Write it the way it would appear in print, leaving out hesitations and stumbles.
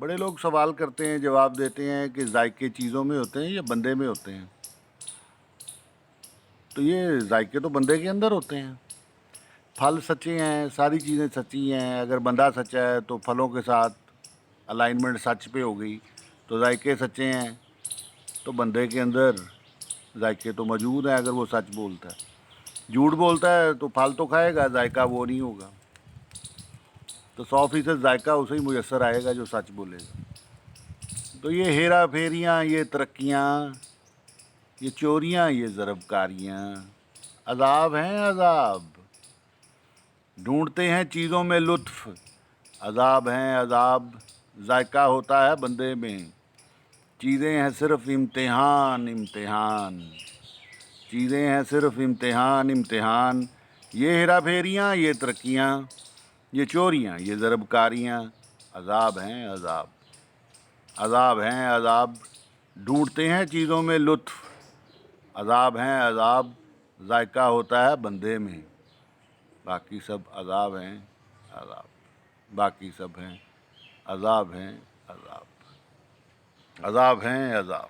بڑے لوگ سوال کرتے ہیں، جواب دیتے ہیں کہ ذائقے چیزوں میں ہوتے ہیں یا بندے میں ہوتے ہیں؟ تو یہ ذائقے تو بندے کے اندر ہوتے ہیں۔ پھل سچے ہیں، ساری چیزیں سچی ہیں۔ اگر بندہ سچا ہے تو پھلوں کے ساتھ الائنمنٹ سچ پہ ہو گئی، تو ذائقے سچے ہیں، تو بندے کے اندر ذائقے تو موجود ہیں اگر وہ سچ بولتا ہے۔ جھوٹ بولتا ہے تو پھل تو کھائے گا، ذائقہ وہ نہیں ہوگا۔ تو 100% ذائقہ اسے ہی میسر آئے گا جو سچ بولے گا۔ تو یہ ہیرا پھیریاں، یہ ترقیاں، یہ چوریاں، یہ ضرب کاریاں عذاب ہیں عذاب، ڈھونڈتے ہیں چیزوں میں لطف، عذاب ہیں عذاب، ذائقہ ہوتا ہے بندے میں، چیزیں ہیں صرف امتحان امتحان، چیزیں ہیں صرف امتحان امتحان، یہ ہیرا پھیریاں، یہ ترقیاں، یہ چوریاں، یہ ضرب کاریاں عذاب ہیں عذاب، عذاب ہیں عذاب، ڈھونڈتے ہیں چیزوں میں لطف، عذاب ہیں عذاب، ذائقہ ہوتا ہے بندے میں، باقی سب عذاب ہیں عذاب، باقی سب ہیں عذاب ہیں عذاب، عذاب ہیں عذاب۔